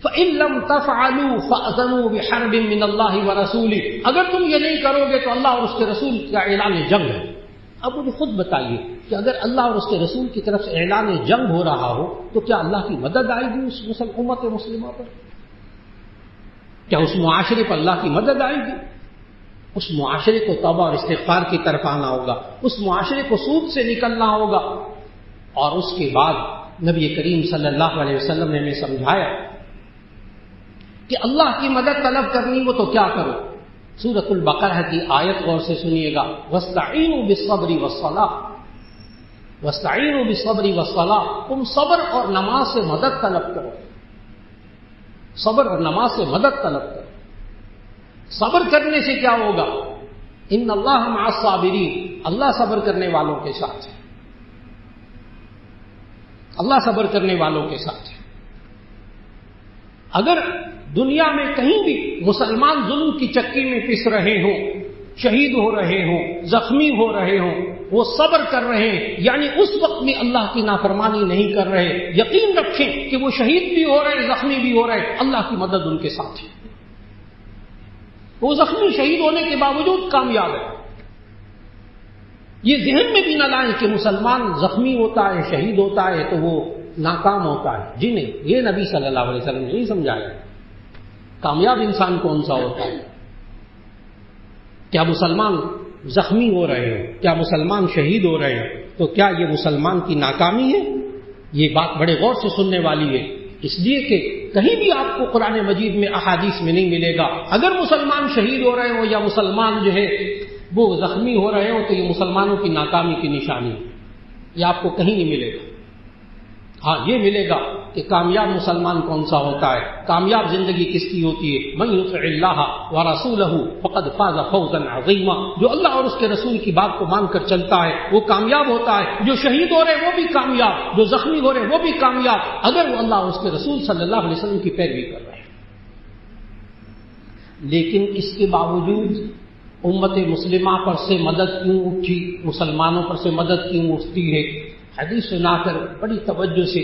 فَإِن لَّمْ تَفْعَلُوا فَأْذَنُوا بِحَرْبٍ مِّنَ اللَّهِ وَرَسُولِهِ، اگر تم یہ نہیں کرو گے تو اللہ اور اس کے رسول کا اعلان جنگ ہے. اب مجھے خود بتائیے کہ اگر اللہ اور اس کے رسول کی طرف سے اعلان جنگ ہو رہا ہو تو کیا اللہ کی مدد آئے گی اس امت مسلمہ پر؟ کیا اس معاشرے پر اللہ کی مدد آئے گی؟ اس معاشرے کو توبہ اور استغفار کی طرف آنا ہوگا، اس معاشرے کو سود سے نکلنا ہوگا. اور اس کے بعد نبی کریم صلی اللہ علیہ وسلم نے ہمیں سمجھایا کہ اللہ کی مدد طلب کرنی ہو تو کیا کرو. سورۃ البقرہ کی آیت غور سے سنیے گا. وَاسْتَعِینُوا بِالصَّبْرِ وَالصَّلَاةِ، وَاسْتَعِینُوا بِالصَّبْرِ وَالصَّلَاةِ، تم صبر اور نماز سے مدد طلب کرو. صبر اور نماز سے مدد طلب کرو. صبر کرنے سے کیا ہوگا؟ ان اللہ مع الصابرین، اللہ صبر کرنے والوں کے ساتھ ہے. اللہ صبر کرنے والوں کے ساتھ ہے. اگر دنیا میں کہیں بھی مسلمان ظلم کی چکی میں پس رہے ہوں، شہید ہو رہے ہوں، زخمی ہو رہے ہوں، وہ صبر کر رہے ہیں، یعنی اس وقت میں اللہ کی نافرمانی نہیں کر رہے، یقین رکھیں کہ وہ شہید بھی ہو رہے، زخمی بھی ہو رہے، اللہ کی مدد ان کے ساتھ ہے. وہ زخمی شہید ہونے کے باوجود کامیاب ہے. یہ ذہن میں بھی نہ لائیں کہ مسلمان زخمی ہوتا ہے، شہید ہوتا ہے تو وہ ناکام ہوتا ہے. جی نہیں، یہ نبی صلی اللہ علیہ وسلم نے نہیں سمجھایا. کامیاب انسان کون سا ہوتا ہے؟ کیا مسلمان زخمی ہو رہے ہیں، کیا مسلمان شہید ہو رہے ہیں تو کیا یہ مسلمان کی ناکامی ہے؟ یہ بات بڑے غور سے سننے والی ہے. اس لیے کہ کہیں بھی آپ کو قرآن مجید میں احادیث میں نہیں ملے گا اگر مسلمان شہید ہو رہے ہو یا مسلمان جو ہے وہ زخمی ہو رہے ہو تو یہ مسلمانوں کی ناکامی کی نشانی ہے. یہ آپ کو کہیں نہیں ملے گا. ہاں یہ ملے گا کہ کامیاب مسلمان کون سا ہوتا ہے، کامیاب زندگی کس کی ہوتی ہے. من یطع اللہ ورسولہ فقد فاز فوزا عظیما، جو اللہ اور اس کے رسول کی بات کو مان کر چلتا ہے وہ کامیاب ہوتا ہے. جو شہید ہو رہے وہ بھی کامیاب، جو زخمی ہو رہے وہ بھی کامیاب، اگر وہ اللہ اور اس کے رسول صلی اللہ علیہ وسلم کی پیروی کر رہے ہیں. لیکن اس کے باوجود امت مسلمہ پر سے مدد کیوں اٹھی، مسلمانوں پر سے مدد کیوں اٹھتی ہے؟ حدیث سنا کر بڑی توجہ سے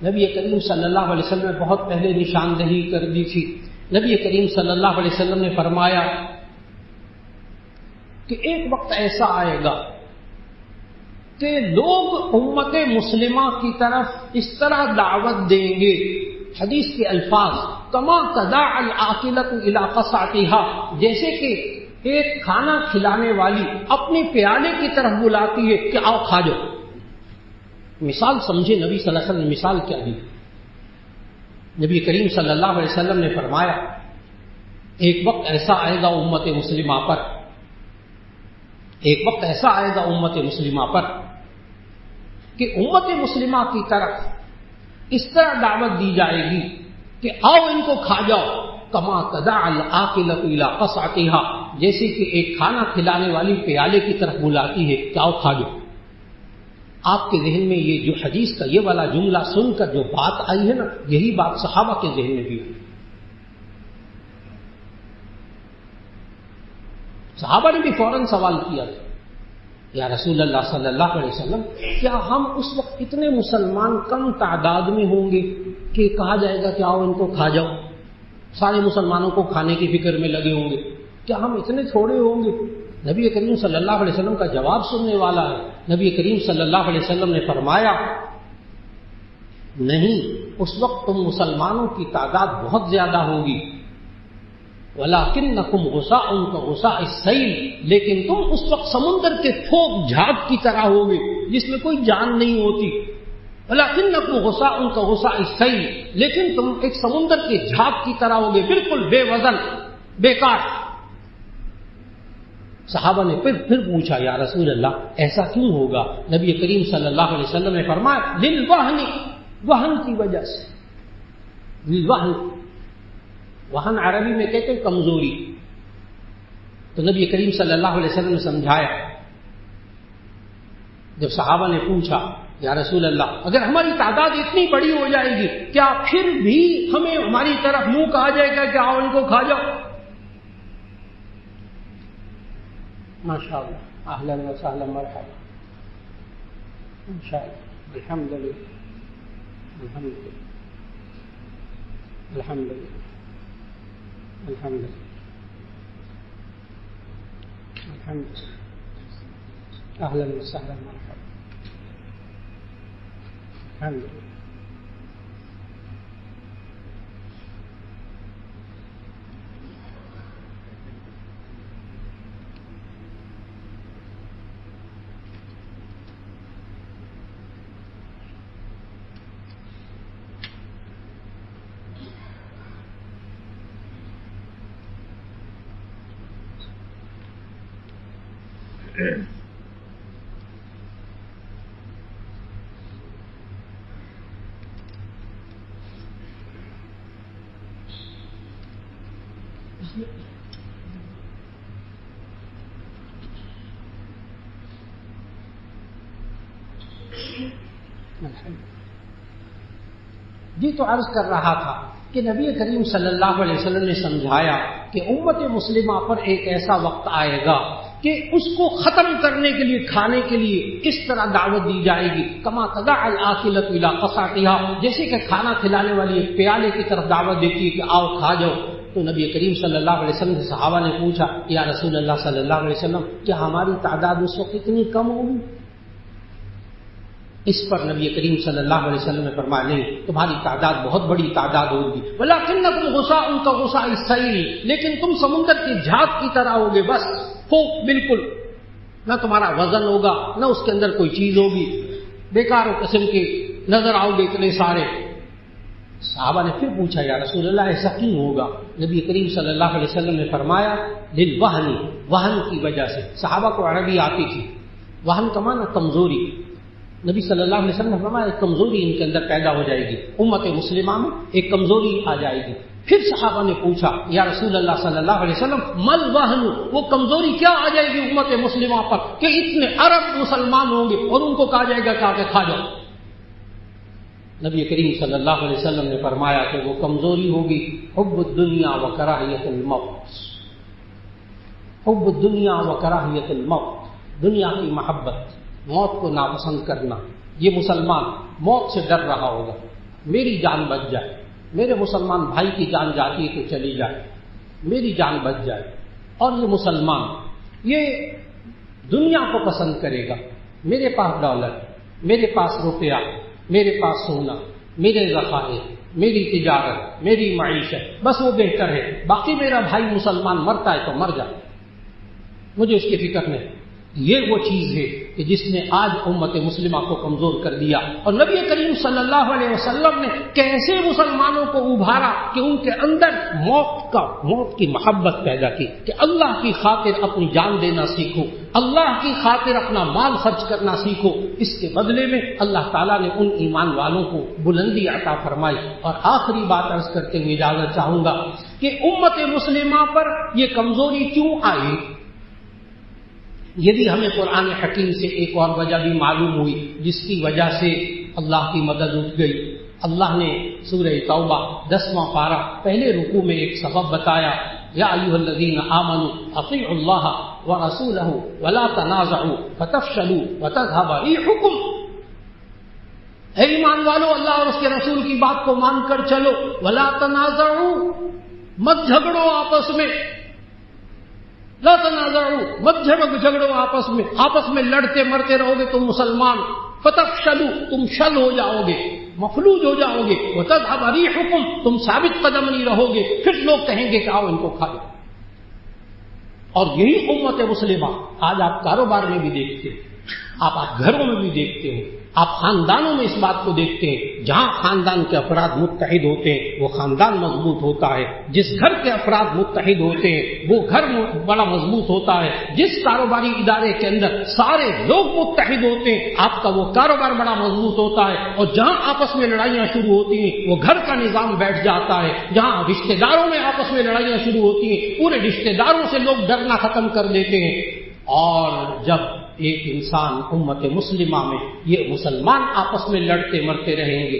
نبی کریم صلی اللہ علیہ وسلم نے بہت پہلے نشاندہی کر دی تھی۔ نبی کریم صلی اللہ علیہ وسلم نے فرمایا کہ ایک وقت ایسا آئے گا کہ لوگ امت مسلمہ کی طرف اس طرح دعوت دیں گے، حدیث کے الفاظ کما تداع العاقلۃ الی قصعتها، جیسے کہ ایک کھانا کھلانے والی اپنے پیالے کی طرف بلاتی ہے کہ آؤ کھا جاؤ۔ مثال سمجھے نبی صلی اللہ علیہ وسلم نے مثال کیا دی؟ نبی کریم صلی اللہ علیہ وسلم نے فرمایا ایک وقت ایسا آئے گا امت مسلمہ پر، ایک وقت ایسا آئے گا امت مسلمہ پر کہ امت مسلمہ کی طرف اس طرح دعوت دی جائے گی کہ آؤ ان کو کھا جاؤ، کما تداع العاقلۃ الی قصعتها، جیسے کہ ایک کھانا کھلانے والی پیالے کی طرف بلاتی ہے کہ آؤ کھا جاؤ۔ آپ کے ذہن میں یہ جو حدیث کا یہ والا جملہ سن کر جو بات آئی ہے نا، یہی بات صحابہ کے ذہن میں بھی ہوئی۔ صحابہ نے بھی فوراً سوال کیا یا رسول اللہ صلی اللہ علیہ وسلم، کیا ہم اس وقت اتنے مسلمان کم تعداد میں ہوں گے کہ کہا جائے گا کہ آؤ ان کو کھا جاؤ، سارے مسلمانوں کو کھانے کی فکر میں لگے ہوں گے؟ کیا ہم اتنے تھوڑے ہوں گے؟ نبی کریم صلی اللہ علیہ وسلم کا جواب سننے والا ہے۔ نبی کریم صلی اللہ علیہ وسلم نے فرمایا نہیں، اس وقت تم مسلمانوں کی تعداد بہت زیادہ ہوگی، وَلَٰكِنَّكُمْ غُثَاءٌ كَغُثَاءِ السَّيْلِ، لیکن تم اس وقت سمندر کے پھوک جھاگ کی طرح ہوگے جس میں کوئی جان نہیں ہوتی۔ وَلَٰكِنَّكُمْ غُثَاءٌ كَغُثَاءِ السَّيْلِ، لیکن تم ایک سمندر کے جھاگ کی طرح ہوگے، بالکل بے وزن، بیکار۔ صحابہ نے پھر پوچھا یا رسول اللہ ایسا کیوں ہوگا؟ نبی کریم صلی اللہ علیہ وسلم نے فرمایا للوہن، وہن کی وجہ سے، للوہن، وہن عربی میں کہتے ہیں کمزوری۔ تو نبی کریم صلی اللہ علیہ وسلم نے سمجھایا، جب صحابہ نے پوچھا یا رسول اللہ اگر ہماری تعداد اتنی بڑی ہو جائے گی کیا پھر بھی ہمیں ہماری طرف منہ کہا جائے گا کہ آؤ ان کو کھا جاؤ؟ ماشاءاللہ، اہلا و سہلا، مرحبا، انشاءاللہ، الحمدللہ، الحمدللہ، الحمدللہ، الحمدللہ، الحمدللہ، اہلا و سہلا، مرحبا، الحمدللہ۔ جی تو عرض کر رہا تھا کہ نبی کریم صلی اللہ علیہ وسلم نے سمجھایا کہ امت مسلمہ پر ایک ایسا وقت آئے گا کہ اس کو ختم کرنے کے لیے، کھانے کے لیے اس طرح دعوت دی جائے گی، کما تداع العاقلۃ الی قصعتها، جیسے کہ کھانا کھلانے والی ایک پیالے کی طرف دعوت دیتی ہے کہ آؤ کھا جاؤ۔ تو نبی کریم صلی اللہ علیہ وسلم سے صحابہ نے پوچھا یا رسول اللہ صلی اللہ علیہ وسلم کیا ہماری تعداد اس وقت اتنی کم ہوگی؟ اس پر نبی کریم صلی اللہ علیہ وسلم نے فرمایا نہیں، تمہاری تعداد بہت بڑی تعداد ہوگی، وَلَٰكِنَّكُمْ غُثَاءٌ كَغُثَاءِ السَّيْلِ، لیکن تم سمندر کے جھاگ کی طرح ہوگے، بس پھوک، بالکل نہ تمہارا وزن ہوگا نہ اس کے اندر کوئی چیز ہوگی، بیکار قسم کے نظر آؤ گے اتنے سارے۔ صحابہ نے پھر پوچھا یا رسول اللہ ایسا کیوں ہوگا؟ نبی کریم صلی اللہ علیہ وسلم نے فرمایا للوہن، وہن کی وجہ سے۔ صحابہ کو عربی آتی تھی، وہن کا معنی کمزوری۔ نبی صلی اللہ علیہ وسلم نے فرمایا ایک کمزوری ان کے اندر پیدا ہو جائے گی، امت مسلمہ میں ایک کمزوری آ جائے گی۔ پھر صحابہ نے پوچھا یا رسول اللہ صلی اللہ علیہ وسلم مل وہن، وہ کمزوری کیا آ جائے گی امت مسلمہ پر کہ اتنے عرب مسلمان ہوں گے اور ان کو کہا جائے گا کہ آ کے کھا جاؤ؟ نبی کریم صلی اللہ علیہ وسلم نے فرمایا کہ وہ کمزوری ہوگی حب الدنیا و کراہیت الموت، حب الدنیا و کراہیت الموت، دنیا کی محبت، موت کو ناپسند کرنا. یہ مسلمان موت سے ڈر رہا ہوگا، میری جان بچ جائے، میرے مسلمان بھائی کی جان جاتی ہے تو چلی جائے، میری جان بچ جائے. اور یہ مسلمان یہ دنیا کو پسند کرے گا، میرے پاس دولت، میرے پاس روپیہ، میرے پاس سونا، میرے ذخائر، میری تجارت، میری معیشت، بس وہ بہتر ہے. باقی میرا بھائی مسلمان مرتا ہے تو مر جائے، مجھے اس کی فکر نہیں. یہ وہ چیز ہے کہ جس نے آج امت مسلمہ کو کمزور کر دیا. اور نبی کریم صلی اللہ علیہ وسلم نے کیسے مسلمانوں کو ابھارا کہ ان کے اندر موت کی محبت پیدا کی کہ اللہ کی خاطر اپنی جان دینا سیکھو، اللہ کی خاطر اپنا مال خرچ کرنا سیکھو. اس کے بدلے میں اللہ تعالیٰ نے ان ایمان والوں کو بلندی عطا فرمائی. اور آخری بات عرض کرتے ہوئے اجازت چاہوں گا کہ امت مسلمہ پر یہ کمزوری کیوں آئی. یہ بھی ہمیں قرآن حکیم سے ایک اور وجہ بھی معلوم ہوئی جس کی وجہ سے اللہ کی مدد اٹھ گئی. اللہ نے سورہ توبہ 10واں پارہ پہلے رکوع میں ایک سبب بتایا، یا ایھا الذین آمنوا اطیعوا اللہ ورسولہ ولا تنازعوا فتفشلوا وتذھب ریحکم. اے ایمان والو، اللہ اور اس کے رسول کی بات کو مان کر چلو. ولا تنازعوا، مت جھگڑو آپس میں. لا تنازعوا، مت جھگڑو آپس میں لڑتے مرتے رہو گے تم مسلمان. فتفشلوا، تم شل ہو جاؤ گے، مفلوج ہو جاؤ گے. وتذھب ریحکم، تم ثابت قدم نہیں رہو گے. پھر لوگ کہیں گے کہ آؤ ان کو کھا لو. اور یہی امت مسلمہ آج آپ کاروبار میں بھی دیکھتے ہیں، آپ گھروں میں بھی دیکھتے ہیں، آپ خاندانوں میں اس بات کو دیکھتے ہیں. جہاں خاندان کے افراد متحد ہوتے ہیں وہ خاندان مضبوط ہوتا ہے. جس گھر کے افراد متحد ہوتے ہیں وہ گھر بڑا مضبوط ہوتا ہے. جس کاروباری ادارے کے اندر سارے لوگ متحد ہوتے ہیں آپ کا وہ کاروبار بڑا مضبوط ہوتا ہے. اور جہاں آپس میں لڑائیاں شروع ہوتی ہیں وہ گھر کا نظام بیٹھ جاتا ہے. جہاں رشتہ داروں میں آپس میں لڑائیاں شروع ہوتی ہیں پورے رشتہ داروں سے لوگ ڈرنا ختم کر دیتے ہیں. اور جب ایک انسان امت مسلمہ میں یہ مسلمان آپس میں لڑتے مرتے رہیں گے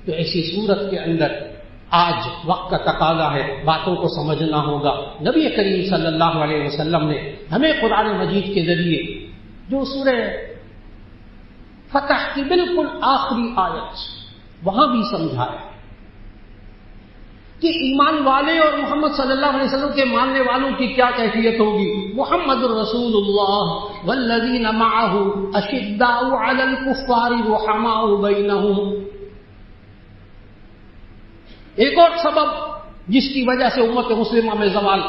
تو ایسی صورت کے اندر آج وقت کا تقاضا ہے، باتوں کو سمجھنا ہوگا. نبی کریم صلی اللہ علیہ وسلم نے ہمیں قرآن مجید کے ذریعے جو سورہ فتح کی بالکل آخری آیت وہاں بھی سمجھایا کہ ایمان والے اور محمد صلی اللہ علیہ وسلم کے ماننے والوں کی کیا کیفیت ہوگی. محمد الرسول اللہ والذین معہ اشداء علی الکفار رحماء بینہم. ایک اور سبب جس کی وجہ سے امت مسلمہ میں زوال،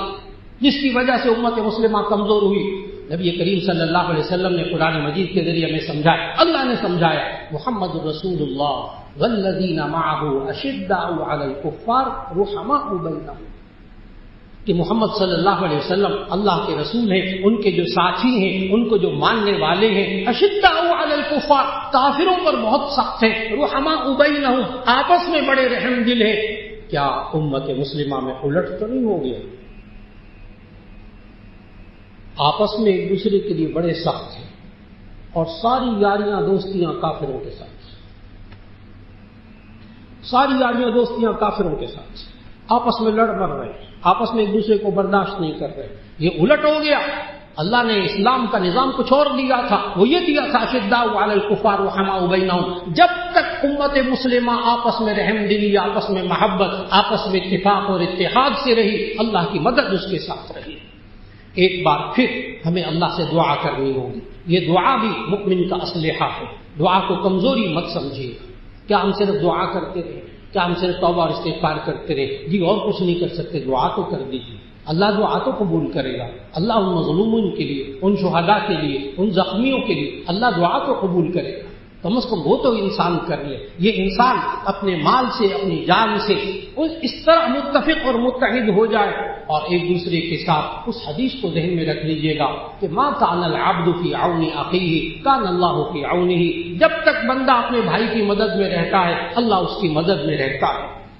جس کی وجہ سے امت مسلمہ کمزور ہوئی، نبی کریم صلی اللہ علیہ وسلم نے قرآن مجید کے ذریعے ہمیں سمجھایا. اللہ نے سمجھایا محمد الرسول اللہ والذین معہ اشداء علی الکفار رحماء بینہم، کہ محمد صلی اللہ علیہ وسلم اللہ کے رسول ہیں، ان کے جو ساتھی ہیں، ان کو جو ماننے والے ہیں، اشداء علی الکفار، کافروں پر بہت سخت ہیں، رحماء بینہم، آپس میں بڑے رحم دل ہیں. کیا امت مسلمہ میں الٹ تو نہیں ہو گیا؟ آپس میں ایک دوسرے کے لیے بڑے سخت ہیں اور ساری یاریاں دوستیاں کافروں کے ساتھ، ساری یاریاں دوستیاں کافروں کے ساتھ، آپس میں لڑ مر رہے، آپس میں ایک دوسرے کو برداشت نہیں کر رہے. یہ الٹ ہو گیا. اللہ نے اسلام کا نظام کچھ اور دیا تھا، وہ یہ دیا تھا اشداء علی الکفار رحماء بینہم. جب تک امت مسلمہ آپس میں رحم دلی، آپس میں محبت، آپس میں اتفاق اور اتحاد سے رہی، اللہ کی مدد اس کے ساتھ رہی. ایک بار پھر ہمیں اللہ سے دعا کرنی ہوگی. یہ دعا بھی مؤمن کا اسلحہ ہے. دعا کو کمزوری مت سمجھیے. کیا ہم صرف دعا کرتے رہے؟ کیا ہم صرف توبہ اور استغفار کرتے رہے؟ جی اور کچھ نہیں کر سکتے. دعا تو کر دیجیے، اللہ دعا تو قبول کرے گا. اللہ ان مظلومین کے لیے، ان شہداء کے لیے، ان زخمیوں کے لیے اللہ دعا تو قبول کرے گا. کم از کم وہ تو انسان کر لے. یہ انسان اپنے مال سے، اپنی جان سے اس طرح متفق اور متحد ہو جائے اور ایک دوسرے کے ساتھ اس حدیث کو ذہن میں رکھ لیجئے گا کہ ما کان العبد فی عون اخیہ کان اللہ فی عونہ. جب تک بندہ اپنے بھائی کی مدد میں رہتا ہے اللہ اس کی مدد میں رہتا ہے.